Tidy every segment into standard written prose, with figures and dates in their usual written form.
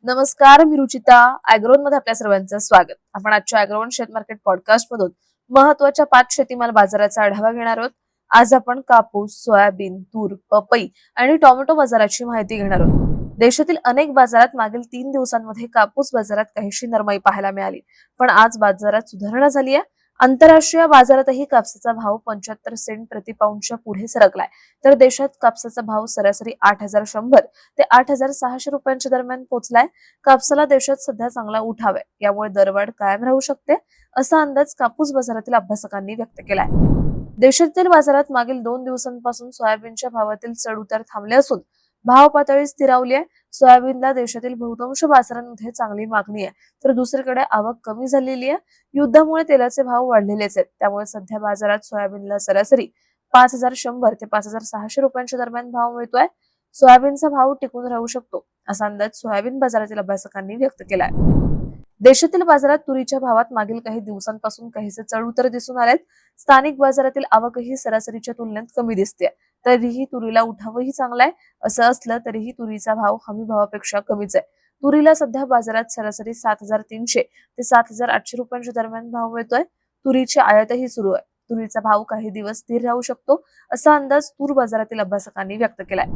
नमस्कार, मी रुचिता. अॅग्रोवन मध्ये आपल्या सर्वांचं स्वागत. आपण आजच्या अॅग्रोवन शेत मार्केट पॉडकास्ट मधून महत्वाच्या 5 शेतीमाल बाजाराचा आढावा घेणार आहोत. आज आपण कापूस, सोयाबीन, तूर, पपई आणि टोमॅटो बाजाराची माहिती घेणार आहोत. देशातील अनेक बाजारात मागील 3 दिवसांमध्ये कापूस बाजारात काहीशी नरमाई पाहायला मिळाली, पण आज बाजारात सुधारणा झाली आहे. आंतरराष्ट्रीय बाजारातही कापसाचा भाव 75 सेंट प्रति पाऊंडच्या पुढे सरकलाय, तर देशात कापसाचा भाव सरासरी 8,100 ते 8,600 रुपयांच्या दरम्यान पोहोचलाय. कापसाला देशात सध्या चांगला उठाव आहे, यामुळे दरवाढ कायम राहू शकते, असा अंदाज कापूस बाजारातील अभ्यासकांनी व्यक्त केलाय. देशातील बाजारात मागील 2 दिवसांपासून सोयाबीनच्या भावातील चढ-उतार थांबले असून भाव पातळी स्थिरावली आहे. सोयाबीनला देशातील बहुतांश बाजारांमध्ये चांगली मागणी आहे, तर दुसरीकडे आवक कमी झालेली आहे. युद्धामुळे तेलाचे भाव वाढलेलेच आहेत, त्यामुळे सध्या बाजारात सोयाबीनला सरासरी 5,100 ते 5,600 रुपयांच्या दरम्यान भाव मिळतोय. सोयाबीनचा भाव टिकून राहू शकतो, असा अंदाज सोयाबीन बाजारातील अभ्यासकांनी व्यक्त केलाय. देशातील बाजारात तुरीच्या भावात मागील काही दिवसांपासून काहीसे चढ-उतार दिसून आलेत. स्थानिक बाजारातील आवकही सरासरीच्या तुलनेत कमी दिसते, तरीही तुरीला उठावही चांगला आहे. असं असलं तरीही तुरीचा भाव हमी भावापेक्षा कमीच आहे. तुरीला सध्या बाजारात सरासरी 7,300 ते 7,800 रुपयांच्या दरम्यान भाव मिळतोय. तुरीची आयातही सुरू आहे. तुरीचा भाव काही दिवस स्थिर राहू शकतो, असा अंदाज तूर बाजारातील अभ्यासकांनी व्यक्त केलाय.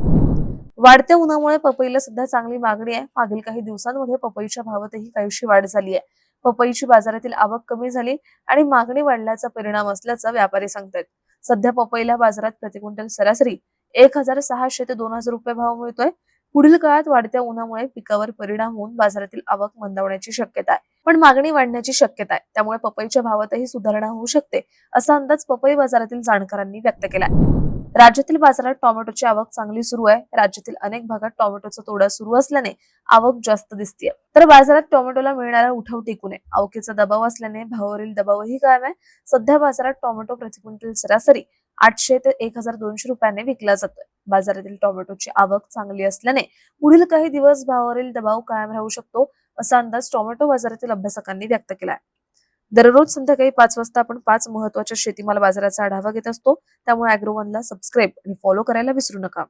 वाढत्या उन्हामुळे पपईला सध्या चांगली मागणी आहे. मागील काही दिवसांमध्ये पपईच्या भावातही काहीशी वाढ झाली आहे. पपईची बाजारातील आवक कमी झाली आणि मागणी वाढल्याचा परिणाम असल्याचं व्यापारी सांगतात. सध्या पपईला बाजारात प्रति क्विंटल सरासरी 1,600 ते 2,000 रुपये भाव मिळतोय. पुढील काळात वाढत्या उन्हामुळे पिकावर परिणाम होऊन बाजारातील आवक मंदावण्याची शक्यता आहे, पण मागणी वाढण्याची शक्यता आहे. त्यामुळे पपईच्या भावातही सुधारणा होऊ शकते, असा अंदाज पपई बाजारातील जाणकारांनी व्यक्त केलाय. राज्यातील बाजारात टोमॅटोची आवक चांगली सुरू आहे. राज्यातील अनेक भागात टोमॅटोचा तोडा सुरू असल्याने आवक जास्त दिसतेय, तर बाजारात टोमॅटोला मिळणारा उठाव टिकून आहे. आवकेचा दबाव असल्याने भावावरील दबावही कायम आहे. सध्या बाजारात टोमॅटो प्रति क्विंटल सरासरी 800 ते 1,200 रुपयांनी विकला जातोय. बाजारातील टोमॅटोची आवक चांगली असल्याने पुढील काही दिवस भावावरील दबाव कायम राहू शकतो, असा अंदाज टोमॅटो बाजारातील अभ्यासकांनी व्यक्त केलाय. दररोज संध्याकाळी 5 वाजता आपण 5 महत्वाच्या शेतीमाल बाजाराचा आढावा घेत असतो, त्यामुळे अॅग्रोवनला सबस्क्राईब आणि फॉलो करायला विसरू नका.